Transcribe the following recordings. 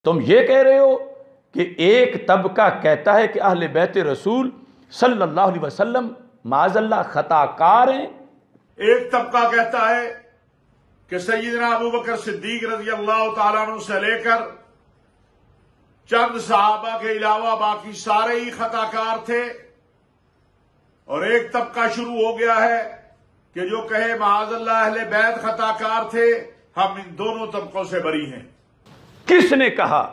تم یہ کہہ رہے ہو کہ ایک طبقہ کہتا ہے کہ اہل بیت رسول صلی اللہ علیہ وسلم معاذ اللہ خطا کار ہیں، ایک طبقہ کہتا ہے کہ سیدنا ابو بکر صدیق رضی اللہ تعالیٰ عنہ سے لے کر چند صحابہ کے علاوہ باقی سارے ہی خطا کار تھے، اور ایک طبقہ شروع ہو گیا ہے کہ جو کہے معاذ اللہ اہل بیت خطا کار تھے، ہم ان دونوں طبقوں سے بری ہیں۔ کس نے کہا؟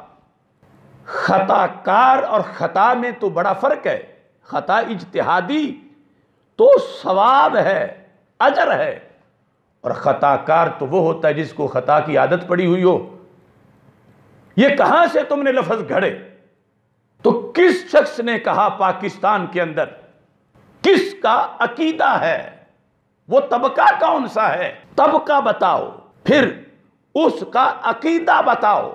خطا کار اور خطا میں تو بڑا فرق ہے۔ خطا اجتہادی تو ثواب ہے، اجر ہے، اور خطا کار تو وہ ہوتا ہے جس کو خطا کی عادت پڑی ہوئی ہو۔ یہ کہاں سے تم نے لفظ گھڑے؟ تو کس شخص نے کہا پاکستان کے اندر؟ کس کا عقیدہ ہے؟ وہ طبقہ کون سا ہے؟ طبقہ بتاؤ، پھر اس کا عقیدہ بتاؤ۔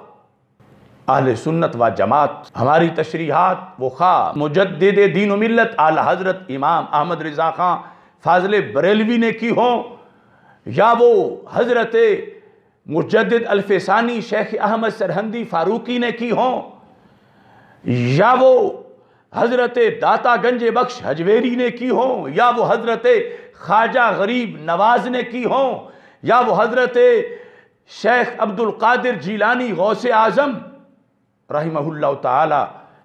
اہل سنت و جماعت ہماری تشریحات وہ خواہ مجدد دین و ملت اعلی حضرت امام احمد رضا خان فاضل بریلوی نے کی ہوں، یا وہ حضرت مجدد الفسانی شیخ احمد سرہندی فاروقی نے کی ہوں، یا وہ حضرت داتا گنج بخش حجویری نے کی ہوں، یا وہ حضرت خواجہ غریب نواز نے کی ہوں، یا وہ حضرت شیخ عبد القادر جیلانی غوث اعظم رحمہ اللہ تعالی،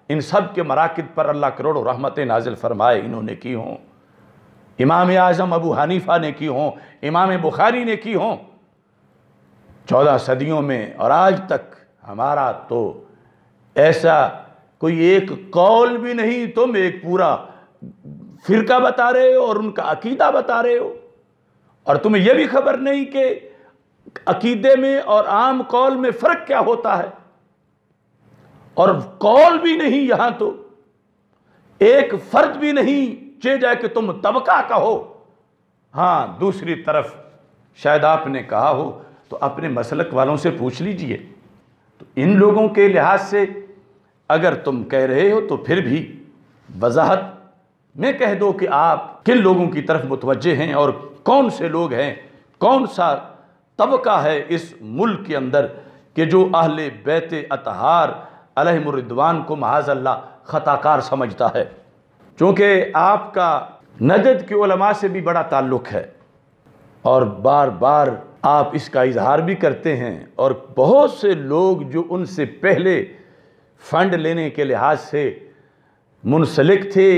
ان سب کے مراکز پر اللہ کروڑوں رحمتیں نازل فرمائے، انہوں نے کی ہوں، امام اعظم ابو حنیفہ نے کی ہوں، امام بخاری نے کی ہوں، 14 صدیوں میں، اور آج تک ہمارا تو ایسا کوئی ایک قول بھی نہیں، تم ایک پورا فرقہ بتا رہے ہو اور ان کا عقیدہ بتا رہے ہو، اور تمہیں یہ بھی خبر نہیں کہ عقیدے میں اور عام قول میں فرق کیا ہوتا ہے، اور قول بھی نہیں، یہاں تو ایک فرد بھی نہیں چاہے جائے کہ تم طبقہ کہو۔ ہاں دوسری طرف شاید آپ نے کہا ہو تو اپنے مسلک والوں سے پوچھ لیجئے، تو ان لوگوں کے لحاظ سے اگر تم کہہ رہے ہو تو پھر بھی وضاحت میں کہہ دو کہ آپ کن لوگوں کی طرف متوجہ ہیں اور کون سے لوگ ہیں، کون سا طبقہ ہے اس ملک کے اندر کہ جو اہل بیت اطہار علیہم الرضوان کو معاذ اللہ خطا کار سمجھتا ہے۔ چونکہ آپ کا نجد کے علماء سے بھی بڑا تعلق ہے اور بار بار آپ اس کا اظہار بھی کرتے ہیں، اور بہت سے لوگ جو ان سے پہلے فنڈ لینے کے لحاظ سے منسلک تھے،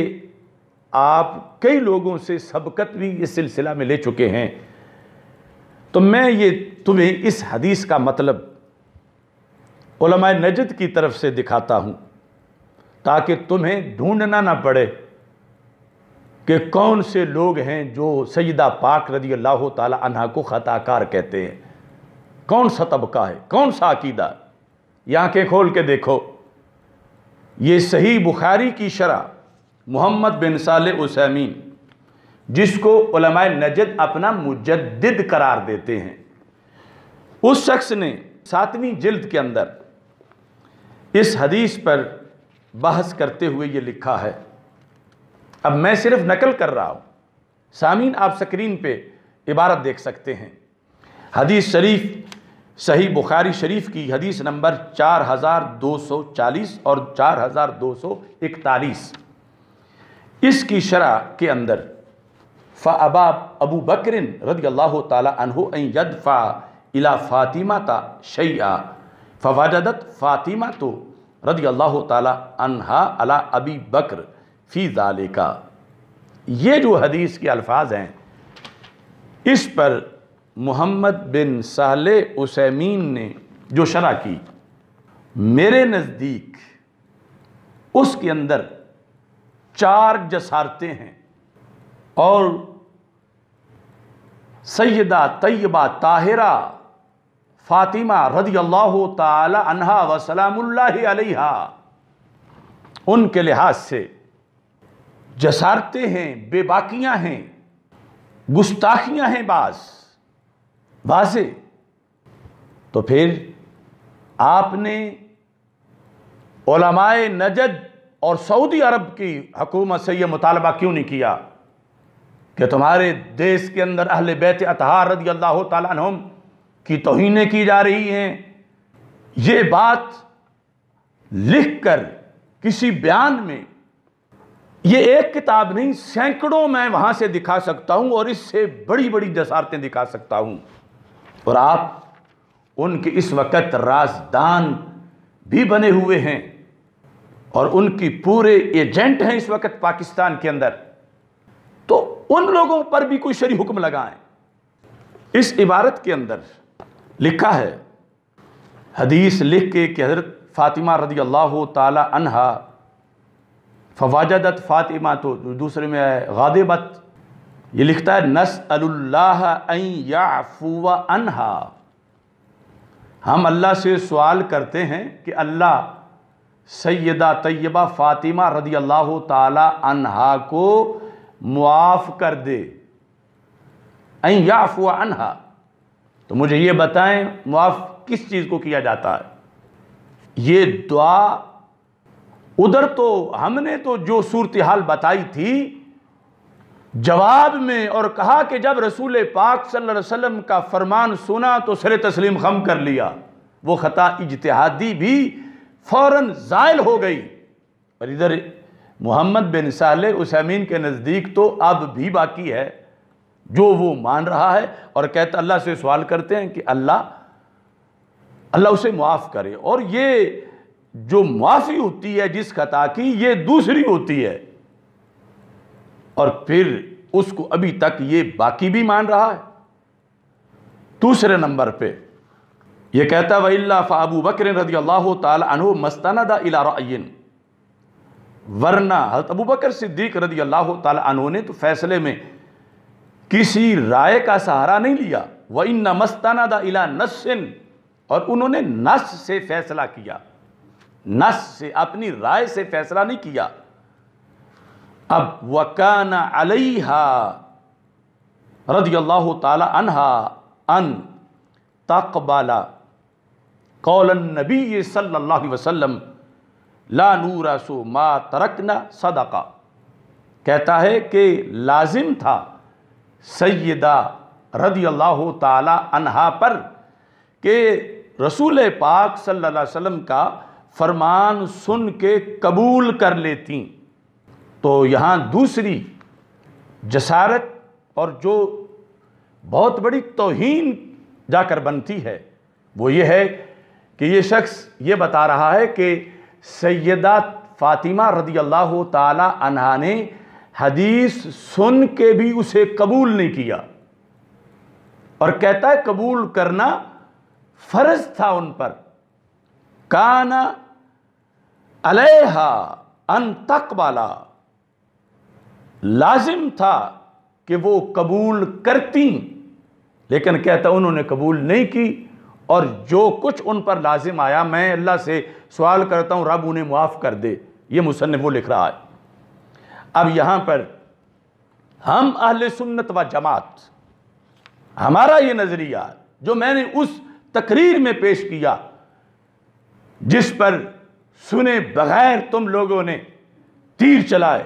آپ کئی لوگوں سے سبقت بھی اس سلسلہ میں لے چکے ہیں، تو میں یہ تمہیں اس حدیث کا مطلب علماء نجد کی طرف سے دکھاتا ہوں تاکہ تمہیں ڈھونڈنا نہ پڑے کہ کون سے لوگ ہیں جو سیدہ پاک رضی اللہ تعالی عنہ کو خطا کار کہتے ہیں، کون سا طبقہ ہے، کون سا عقیدہ۔ یہ آنکھیں کھول کے دیکھو، یہ صحیح بخاری کی شرح محمد بن صالح عثیمین، جس کو علماء نجد اپنا مجدد قرار دیتے ہیں، اس شخص نے 7ویں جلد کے اندر اس حدیث پر بحث کرتے ہوئے یہ لکھا ہے۔ اب میں صرف نقل کر رہا ہوں، سامعین آپ سکرین پہ عبارت دیکھ سکتے ہیں۔ حدیث شریف صحیح بخاری شریف کی حدیث نمبر 4240 اور 4241، اس کی شرح کے اندر فَأَبَا ابو بکر رضی اللہ تعالی عنہ ان یدفع الى فاطمہ شیئا فوجدت فاطمہ رضی اللہ تعالی عنہا علی ابی بکر فی ذالکا۔ یہ جو حدیث کے الفاظ ہیں، اس پر محمد بن صالح عثیمین نے جو شرح کی، میرے نزدیک اس کے اندر 4 جسارتیں ہیں، اور سیدہ طیبہ طاہرہ فاطمہ رضی اللہ تعالی عنہا و سلام اللہ علیہا، ان کے لحاظ سے جسارتیں ہیں، بے باکیاں ہیں، گستاخیاں ہیں بعض واضح۔ تو پھر آپ نے علماء نجد اور سعودی عرب کی حکومت سے یہ مطالبہ کیوں نہیں کیا کہ تمہارے دیس کے اندر اہل بیت اطہار رضی اللہ تعالیٰ عنہم کی توہینیں کی جا رہی ہیں؟ یہ بات لکھ کر کسی بیان میں، یہ ایک کتاب نہیں، سینکڑوں میں وہاں سے دکھا سکتا ہوں، اور اس سے بڑی بڑی جسارتیں دکھا سکتا ہوں، اور آپ ان کے اس وقت رازدان بھی بنے ہوئے ہیں اور ان کی پورے ایجنٹ ہیں اس وقت پاکستان کے اندر، تو ان لوگوں پر بھی کوئی شرعی حکم لگائیں۔ اس عبارت کے اندر لکھا ہے، حدیث لکھ کے کہ حضرت فاطمہ رضی اللہ تعالی عنہا، فواجدت فاطمہ، تو دوسرے میں ہے غاضبت، یہ لکھتا ہے نسأل اللہ ان یعفو عنہا، ہم اللہ سے سوال کرتے ہیں کہ اللہ سیدہ طیبہ فاطمہ رضی اللہ تعالی عنہا کو معاف کر دے، ان یعفو عنہا، تو مجھے یہ بتائیں معاف کس چیز کو کیا جاتا ہے؟ یہ دعا ادھر تو ہم نے تو جو صورتحال بتائی تھی جواب میں، اور کہا کہ جب رسول پاک صلی اللہ علیہ وسلم کا فرمان سنا تو سر تسلیم خم کر لیا، وہ خطا اجتہادی بھی فوراً زائل ہو گئی۔ اور ادھر محمد بن صالح عثیمین کے نزدیک تو اب بھی باقی ہے جو وہ مان رہا ہے، اور کہتا اللہ سے سوال کرتے ہیں کہ اللہ اسے معاف کرے، اور یہ جو معافی ہوتی ہے جس خطا کی، یہ دوسری ہوتی ہے، اور پھر اس کو ابھی تک یہ باقی بھی مان رہا ہے۔ دوسرے نمبر پہ یہ کہتا وَإِلَّا فَأَبُو بَكْرٍ رضی اللہ تعالی عنہ مَسْتَنَدَ إِلَىٰ رَأْيٍ، ورنہ حضرت ابو بکر صدیق رضی اللہ تعالی عنہ نے تو فیصلے میں کسی رائے کا سہارا نہیں لیا، وَإِنَّ مَسْتَنَدَ إِلَىٰ نَصٍ، اور انہوں نے نص سے فیصلہ کیا، نص سے، اپنی رائے سے فیصلہ نہیں کیا۔ اب وَكَانَ عَلَيْهَا رضی اللہ تعالی عنہا ان تقبل قول النبی صلی اللہ علیہ وسلم لا نورث ما ترکنا صدقہ، کہتا ہے کہ لازم تھا سیدہ رضی اللہ تعالی عنہا پر کہ رسول پاک صلی اللہ علیہ وسلم کا فرمان سن کے قبول کر لیتی۔ تو یہاں دوسری جسارت اور جو بہت بڑی توہین جا کر بنتی ہے وہ یہ ہے کہ یہ شخص یہ بتا رہا ہے کہ سیدہ فاطمہ رضی اللہ تعالی عنہا نے حدیث سن کے بھی اسے قبول نہیں کیا، اور کہتا ہے قبول کرنا فرض تھا ان پر، کان علیہا ان تقبلا، لازم تھا کہ وہ قبول کرتی، لیکن کہتا انہوں نے قبول نہیں کی، اور جو کچھ ان پر لازم آیا میں اللہ سے سوال کرتا ہوں رب انہیں معاف کر دے، یہ مصنف وہ لکھ رہا ہے۔ اب یہاں پر ہم اہل سنت و جماعت، ہمارا یہ نظریہ جو میں نے اس تقریر میں پیش کیا جس پر سنے بغیر تم لوگوں نے تیر چلائے،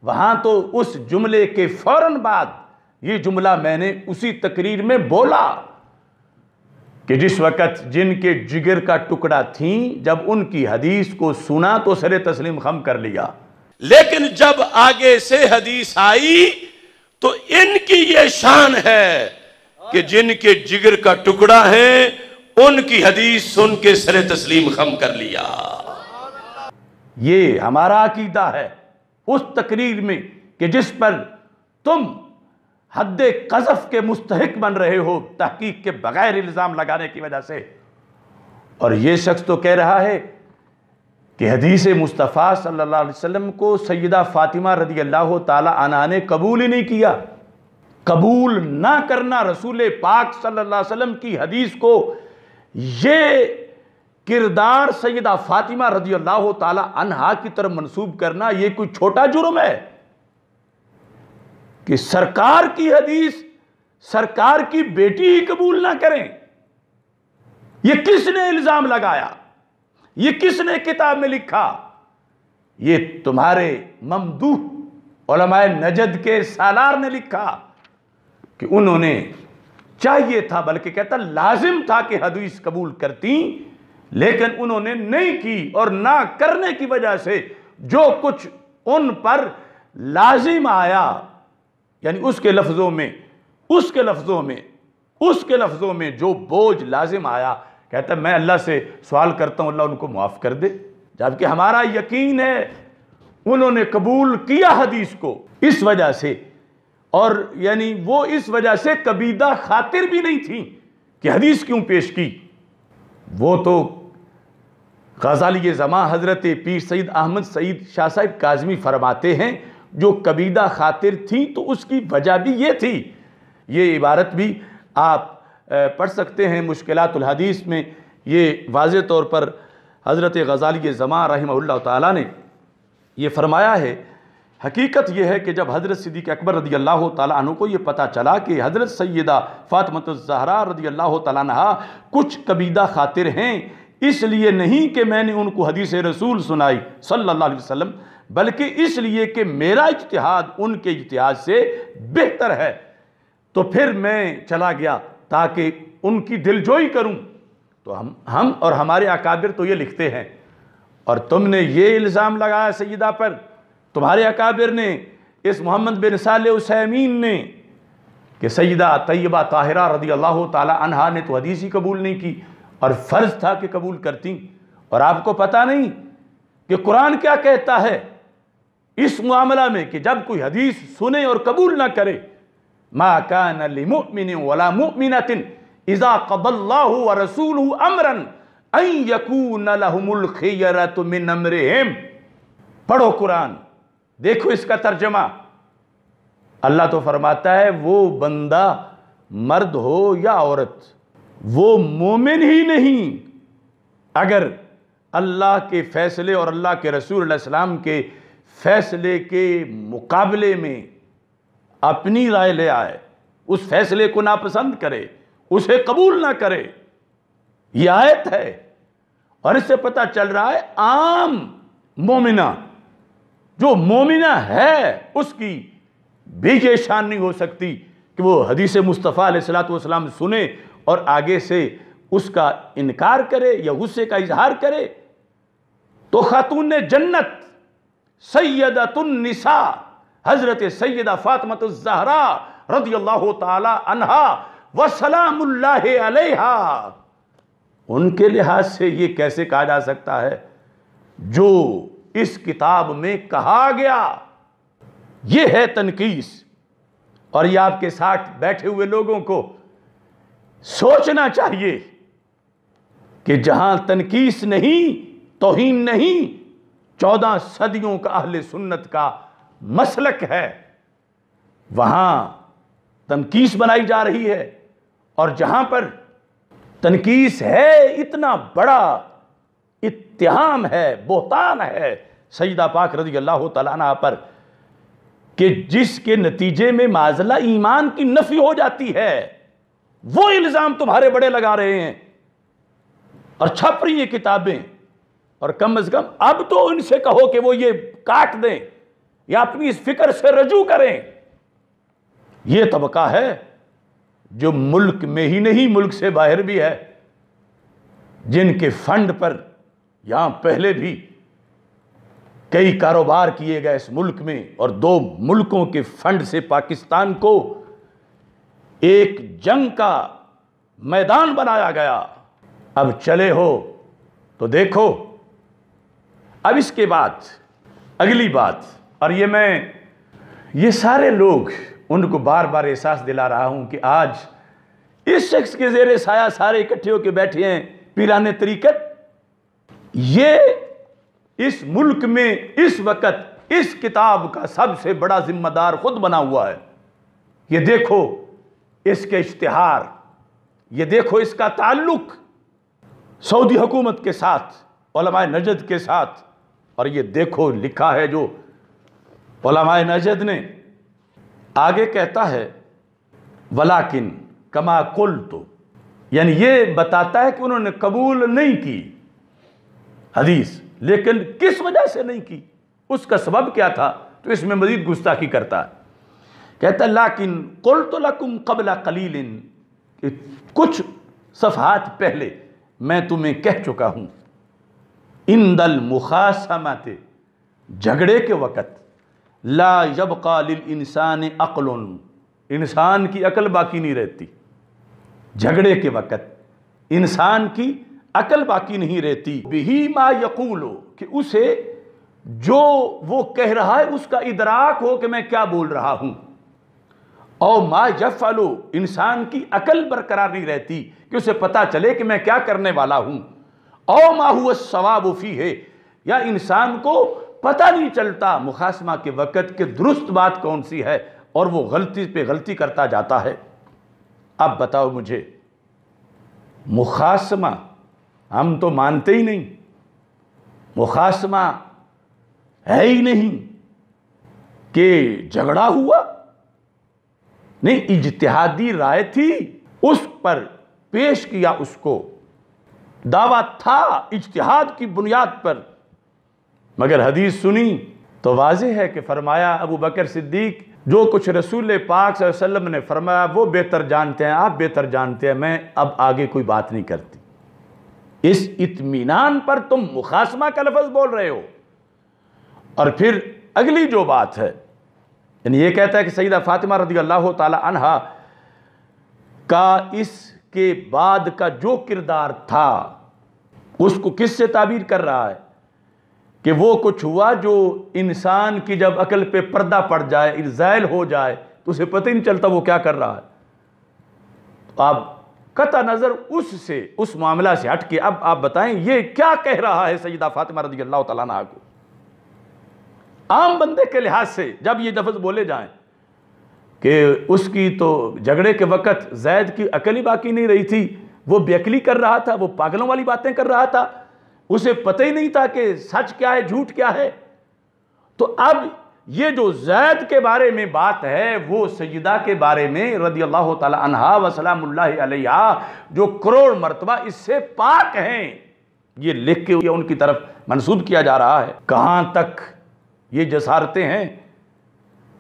وہاں تو اس جملے کے فوراً بعد یہ جملہ میں نے اسی تقریر میں بولا کہ جس وقت جن کے جگر کا ٹکڑا تھیں جب ان کی حدیث کو سنا تو سر تسلیم خم کر لیا، لیکن جب آگے سے حدیث آئی تو ان کی یہ شان ہے کہ جن کے جگر کا ٹکڑا ہے ان کی حدیث سن کے سر تسلیم خم کر لیا۔ یہ ہمارا عقیدہ ہے اس تقریر میں کہ جس پر تم حد قذف کے مستحق بن رہے ہو تحقیق کے بغیر الزام لگانے کی وجہ سے، اور یہ شخص تو کہہ رہا ہے کہ حدیث مصطفیٰ صلی اللہ علیہ وسلم کو سیدہ فاطمہ رضی اللہ تعالی عنہا نے قبول ہی نہیں کیا۔ قبول نہ کرنا رسول پاک صلی اللہ علیہ وسلم کی حدیث کو، یہ کردار سیدہ فاطمہ رضی اللہ تعالی عنہا کی طرف منسوب کرنا، یہ کوئی چھوٹا جرم ہے کہ سرکار کی حدیث سرکار کی بیٹی ہی قبول نہ کریں؟ یہ کس نے الزام لگایا؟ یہ کس نے کتاب میں لکھا؟ یہ تمہارے ممدوح علماء نجد کے سالار نے لکھا کہ انہوں نے چاہیے تھا، بلکہ کہتا لازم تھا کہ حدیث قبول کرتی، لیکن انہوں نے نہیں کی، اور نہ کرنے کی وجہ سے جو کچھ ان پر لازم آیا، یعنی اس کے لفظوں میں جو بوجھ لازم آیا، کہتا ہے میں اللہ سے سوال کرتا ہوں اللہ ان کو معاف کر دے، جبکہ ہمارا یقین ہے انہوں نے قبول کیا حدیث کو اس وجہ سے، اور یعنی وہ اس وجہ سے کبیدہ خاطر بھی نہیں تھی کہ حدیث کیوں پیش کی۔ وہ تو غزالی زماں حضرت پیر سید احمد سعید شاہ صاحب کاظمی فرماتے ہیں جو کبیدہ خاطر تھیں تو اس کی وجہ بھی یہ تھی۔ یہ عبارت بھی آپ پڑھ سکتے ہیں مشکلات الحدیث میں، یہ واضح طور پر حضرت غزالی زماں رحمہ اللہ تعالیٰ نے یہ فرمایا ہے۔ حقیقت یہ ہے کہ جب حضرت صدیق اکبر رضی اللہ تعالیٰ عنہ کو یہ پتہ چلا کہ حضرت سیدہ فاطمہ الزہرا رضی اللہ تعالیٰ عنہ کچھ کبیدہ خاطر ہیں، اس لیے نہیں کہ میں نے ان کو حدیث رسول سنائی صلی اللہ علیہ وسلم، بلکہ اس لیے کہ میرا اجتہاد ان کے اجتہاد سے بہتر ہے، تو پھر میں چلا گیا تاکہ ان کی دلجوئی کروں۔ تو ہم اور ہمارے اکابر تو یہ لکھتے ہیں، اور تم نے یہ الزام لگایا سیدہ پر، تمہارے اکابر نے، اس محمد بن صالح عثیمین نے، کہ سیدہ طیبہ طاہرہ رضی اللہ تعالی عنہا نے تو حدیث ہی قبول نہیں کی، اور فرض تھا کہ قبول کرتی، اور آپ کو پتہ نہیں کہ قرآن کیا کہتا ہے اس معاملہ میں کہ جب کوئی حدیث سنے اور قبول نہ کرے، ما کان لمؤمن ولا مؤمنۃ اذا قضى اللہ ورسولہ امرا ان یکون لہم الخیرۃ من امرہم۔ پڑھو قرآن، دیکھو اس کا ترجمہ۔ اللہ تو فرماتا ہے وہ بندہ مرد ہو یا عورت، وہ مومن ہی نہیں اگر اللہ کے فیصلے اور اللہ کے رسول علیہ السلام کے فیصلے کے مقابلے میں اپنی رائے لے آئے، اس فیصلے کو ناپسند کرے، اسے قبول نہ کرے۔ یہ آیت ہے، اور اس سے پتہ چل رہا ہے عام مومنہ جو مومنہ ہے اس کی بھی یہ شان نہیں ہو سکتی کہ وہ حدیث مصطفیٰ علیہ السلام سنے اور آگے سے اس کا انکار کرے یا غصے کا اظہار کرے۔ تو خاتون جنت سیدۃ النساء حضرت سیدہ فاطمہ الزہرا رضی اللہ تعالی عنہا وسلام اللہ علیہا، ان کے لحاظ سے یہ کیسے کہا جا سکتا ہے جو اس کتاب میں کہا گیا؟ یہ ہے تنقیص، اور یہ آپ کے ساتھ بیٹھے ہوئے لوگوں کو سوچنا چاہیے کہ جہاں تنقیص نہیں، توہین نہیں، 14 صدیوں کا اہل سنت کا مسلک ہے، وہاں تنقیص بنائی جا رہی ہے، اور جہاں پر تنقیص ہے اتنا بڑا اتہام ہے، بہتان ہے سیدہ پاک رضی اللہ تعالیٰ عنہ پر کہ جس کے نتیجے میں معاذاللہ ایمان کی نفی ہو جاتی ہے۔ وہ الزام تمہارے بڑے لگا رہے ہیں اور چھپ رہی ہیں کتابیں، اور کم از کم اب تو ان سے کہو کہ وہ یہ کاٹ دیں یا اپنی اس فکر سے رجوع کریں۔ یہ طبقہ ہے جو ملک میں ہی نہیں ملک سے باہر بھی ہے، جن کے فنڈ پر یہاں پہلے بھی کئی کاروبار کیے گئے اس ملک میں، اور 2 ملکوں کے فنڈ سے پاکستان کو ایک جنگ کا میدان بنایا گیا۔ اب چلے ہو تو دیکھو۔ اب اس کے بعد اگلی بات، اور یہ سارے لوگ ان کو بار بار احساس دلا رہا ہوں کہ آج اس شخص کے زیر سایہ سارے اکٹھے ہو کے بیٹھے ہیں پیران طریقت۔ یہ اس ملک میں اس وقت اس کتاب کا سب سے بڑا ذمہ دار خود بنا ہوا ہے۔ یہ دیکھو اس کے اشتہار، یہ دیکھو اس کا تعلق سعودی حکومت کے ساتھ، علماء نجد کے ساتھ، اور یہ دیکھو لکھا ہے جو علماء نجد نے۔ آگے کہتا ہے وَلَكِنْ كَمَا قُلْتُ، یعنی یہ بتاتا ہے کہ انہوں نے قبول نہیں کی حدیث، لیکن کس وجہ سے نہیں کی، اس کا سبب کیا تھا، تو اس میں مزید گستاخی کرتا ہے۔ کہتا ہے لیکن قلت لکم قبل قلیل، کچھ صفحات پہلے میں تمہیں کہہ چکا ہوں، عند المخاصمۃ، جھگڑے کے وقت، لا یبقى للانسان عقل، انسان کی عقل باقی نہیں رہتی۔ جھگڑے کے وقت انسان کی عقل باقی نہیں رہتی۔ بہی ما یقول، کہ اسے جو وہ کہہ رہا ہے اس کا ادراک ہو کہ میں کیا بول رہا ہوں۔ اور ما یفعل، انسان کی عقل برقرار نہیں رہتی کہ اسے پتا چلے کہ میں کیا کرنے والا ہوں۔ او ما هو الصواب فیہ، یا انسان کو پتہ نہیں چلتا مخاصمہ کے وقت کہ درست بات کون سی ہے، اور وہ غلطی پہ غلطی کرتا جاتا ہے۔ اب بتاؤ مجھے، مخاصمہ ہم تو مانتے ہی نہیں، مخاصمہ ہے ہی نہیں کہ جھگڑا ہوا، نہیں، اجتہادی رائے تھی، اس پر پیش کیا، اس کو دعویٰ تھا اجتہاد کی بنیاد پر، مگر حدیث سنی تو واضح ہے کہ فرمایا ابو بکر صدیق جو کچھ رسول پاک صلی اللہ علیہ وسلم نے فرمایا وہ بہتر جانتے ہیں، آپ بہتر جانتے ہیں، میں اب آگے کوئی بات نہیں کرتی۔ اس اطمینان پر تم مخاصمہ کا لفظ بول رہے ہو۔ اور پھر اگلی جو بات ہے، یعنی یہ کہتا ہے کہ سیدہ فاطمہ رضی اللہ تعالی عنہا کا اس کے بعد کا جو کردار تھا اس کو کس سے تعبیر کر رہا ہے کہ وہ کچھ ہوا جو انسان کی جب عقل پہ پردہ پڑ جائے، زائل ہو جائے، تو اسے پتہ ہی نہیں چلتا وہ کیا کر رہا ہے۔ تو آپ قطع نظر اس معاملہ سے ہٹ کے اب آپ بتائیں یہ کیا کہہ رہا ہے سیدہ فاطمہ رضی اللہ تعالیٰ عنہا کو۔ عام بندے کے لحاظ سے جب یہ لفظ بولے جائیں کہ اس کی تو جھگڑے کے وقت زید کی عقل ہی باقی نہیں رہی تھی، وہ بے عقلی کر رہا تھا، وہ پاگلوں والی باتیں کر رہا تھا، اسے پتہ ہی نہیں تھا کہ سچ کیا ہے جھوٹ کیا ہے۔ تو اب یہ جو زید کے بارے میں بات ہے وہ سیدہ کے بارے میں رضی اللہ تعالی عنہا و سلام اللہ علیہ جو کروڑ مرتبہ اس سے پاک ہیں، یہ لکھ کے ان کی طرف منسوب کیا جا رہا ہے۔ کہاں تک یہ جسارتیں ہیں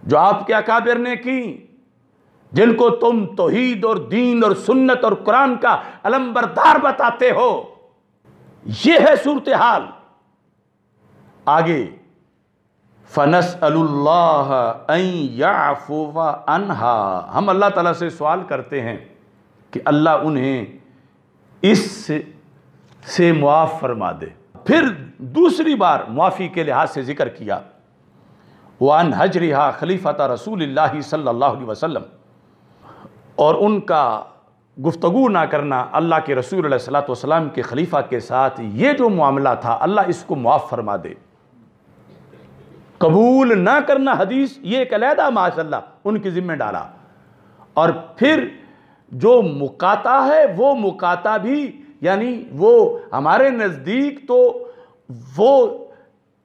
جو آپ کے اکابر نے کی، جن کو تم توحید اور دین اور سنت اور قرآن کا علمبردار بتاتے ہو۔ یہ ہے صورتحال۔ آگے فَنَسْأَلُ اللَّهَ أَن يَعْفُوَ عَنْهَا، ہم اللہ تعالیٰ سے سوال کرتے ہیں کہ اللہ انہیں اس سے معاف فرما دے۔ پھر دوسری بار معافی کے لحاظ سے ذکر کیا، وَأَنْ حَجْرِهَا خلیفۃ رسول اللہ صلی اللہ علیہ وسلم، اور ان کا گفتگو نہ کرنا اللہ کے رسول علیہ السلام کے خلیفہ کے ساتھ، یہ جو معاملہ تھا اللہ اس کو معاف فرما دے۔ قبول نہ کرنا حدیث، یہ ایک علیحدہ ماشاءاللہ ان کی ذمہ ڈالا۔ اور پھر جو مقاطع ہے وہ مقاطع بھی، یعنی وہ ہمارے نزدیک تو وہ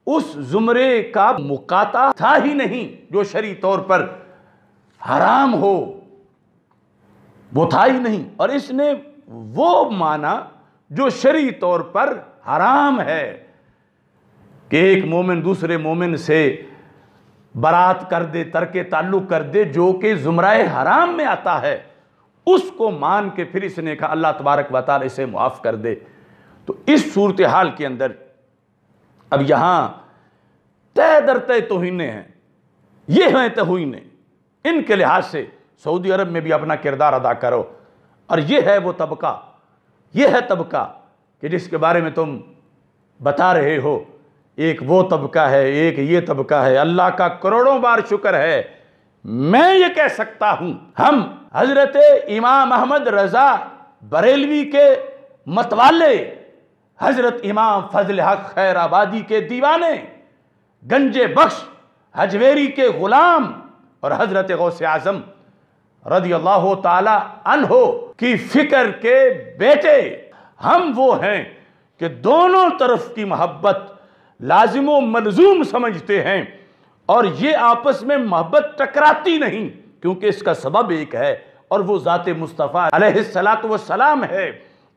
اس زمرے کا مقاطع تھا ہی نہیں جو شرعی طور پر حرام ہو، وہ تھا ہی نہیں، اور اس نے وہ مانا جو شرعی طور پر حرام ہے کہ ایک مومن دوسرے مومن سے برات کر دے، ترک تعلق کر دے، جو کہ زمرہ حرام میں آتا ہے، اس کو مان کے پھر اس نے کہا اللہ تبارک و تعالی اسے معاف کر دے۔ تو اس صورتحال کے اندر اب یہاں تہ در تہ توہینیں ہیں، یہ ہیں توہینیں، ان کے لحاظ سے سعودی عرب میں بھی اپنا کردار ادا کرو۔ اور یہ ہے وہ طبقہ، یہ ہے طبقہ کہ جس کے بارے میں تم بتا رہے ہو، ایک وہ طبقہ ہے، ایک یہ طبقہ ہے۔ اللہ کا کروڑوں بار شکر ہے، میں یہ کہہ سکتا ہوں ہم حضرت امام احمد رضا بریلوی کے متوالے، حضرت امام فضل حق خیر آبادی کے دیوانے، گنج بخش حجویری کے غلام، اور حضرت غوث اعظم رضی اللہ تعالی عنہ کی فکر کے بیٹے، ہم وہ ہیں کہ دونوں طرف کی محبت لازم و ملزوم سمجھتے ہیں، اور یہ آپس میں محبت ٹکراتی نہیں، کیونکہ اس کا سبب ایک ہے، اور وہ ذات مصطفیٰ علیہ السلام ہے۔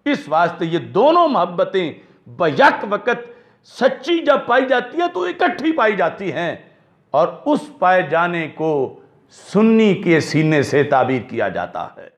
اس واسطے یہ دونوں محبتیں بیک وقت سچی جب پائی جاتی ہے تو اکٹھی پائی جاتی ہیں، اور اس پائے جانے کو سنی کے سینے سے تعبیر کیا جاتا ہے۔